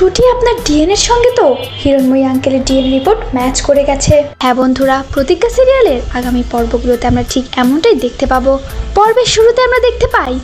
ছুটি আপনার ডিএনএর সঙ্গে তো হিরণময়ী আঙ্কেলের ডিএনএ রিপোর্ট ম্যাচ করে গেছে। হ্যাঁ বন্ধুরা, প্রতিজ্ঞা সিরিয়ালের আগামী পর্বগুলোতে আমরা ঠিক এমনটাই দেখতে পাবো। পর্বের শুরুতে আমরা দেখতে পাই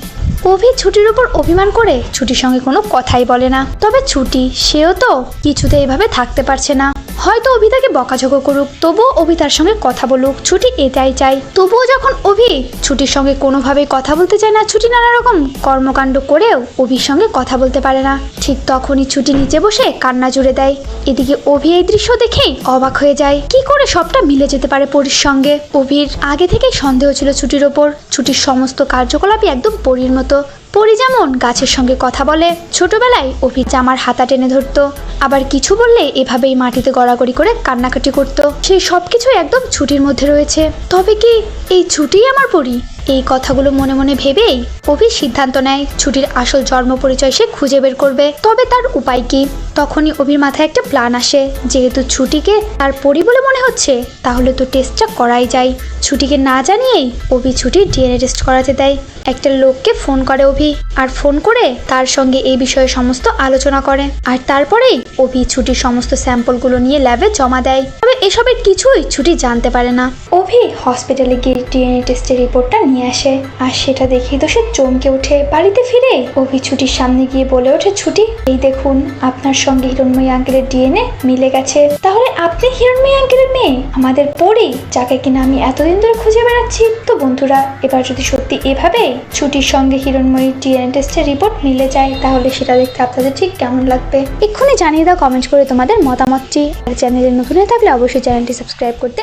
অভি ছুটির উপর অভিমান করে ছুটির সঙ্গে কোনো কথাই বলে না। তবে ছুটি সেও তো কিছুতে এভাবে থাকতে পারছে না। হয়তো অভি তাকে বকাঝকা করুক, তবুও অভি তার সঙ্গে কথা বলুক, ছুটি এটাই চাই। তবুও যখন অভি ছুটির সঙ্গে কোনোভাবেই কথা বলতে চায় না, ছুটি নানা রকম কর্মকাণ্ড করেও অভির সঙ্গে কথা বলতে পারে না, ঠিক তখনই ছুটি নিচে বসে কান্না জুড়ে দেয়। এদিকে অভি এই দৃশ্য দেখেই অবাক হয়ে যায়, কি করে সবটা মিলে যেতে পারে পরীর সঙ্গে। অভির আগে থেকেই সন্দেহ ছিল ছুটির ওপর। ছুটির সমস্ত কার্যকলাপই একদম পরীর মতো। পরি যেমন গাছের সঙ্গে কথা বলে, ছোটবেলায় অভি জামার হাতা টেনে ধরতো, আবার কিছু বললে এভাবেই মাটিতে গড়াগড়ি করে কান্নাকাটি করতো। সেই সবকিছু একদম ছুটির মধ্যে রয়েছে। তবে কি এই ছুটিই আমার পরি? এই কথাগুলো মনে মনে ভেবেই অভি সিদ্ধান্ত নেয় ছুটির আসল জন্ম পরিচয় সে খুঁজে বের করবে। তবে তার উপায় কি? তখনই অভির মাথায় একটা প্ল্যান আসে। যেহেতু ছুটিকে তার পরি বলে মনে হচ্ছে, তাহলে তো টেস্টটা করাই যায়। ছুটিকে না জানিয়েই অভি ছুটির ডিএনএ টেস্ট করাতে দেয়। একটা লোককে ফোন করে অভি, আর ফোন করে তার সঙ্গে এই বিষয়ে সমস্ত আলোচনা করে। আর তারপরেই অভি ছুটির সমস্ত স্যাম্পলগুলো নিয়ে ল্যাবে জমা দেয়। তবে এসবের কিছুই ছুটি জানতে পারে না। অভি হসপিটালে গিয়ে ডিএনএ টেস্টের রিপোর্টটা নিয়ে আসে, আর সেটা দেখেই তো সে চমকে ওঠে। বাড়িতে ফিরে অভি ছুটির সামনে গিয়ে বলে ওঠে, ছুটি এই দেখুন, আপনার সঙ্গে হিরণময়ী আঙ্কেলের ডিএনএ মিলে গেছে। তাহলে আপনি হিরণময়ী আঙ্কেলের মেয়ে, আমাদের পরি, যাকে কিনা আমি এতদিন ধরে খুঁজে বেড়াচ্ছি। তো বন্ধুরা, এবার যদি সত্যি এভাবে ছুটির সঙ্গে হিরণময়ীর ডিএনএ টেস্টের রিপোর্ট মিলে যায়, তাহলে সেটা দেখতে আপনাদের ঠিক কেমন লাগবে এক্ষুনি জানিয়ে দাও কমেন্ট করে তোমাদের মতামতটি। আর চ্যানেলে নতুন হয়ে থাকলে অবশ্যই চ্যানেলটি সাবস্ক্রাইব করতে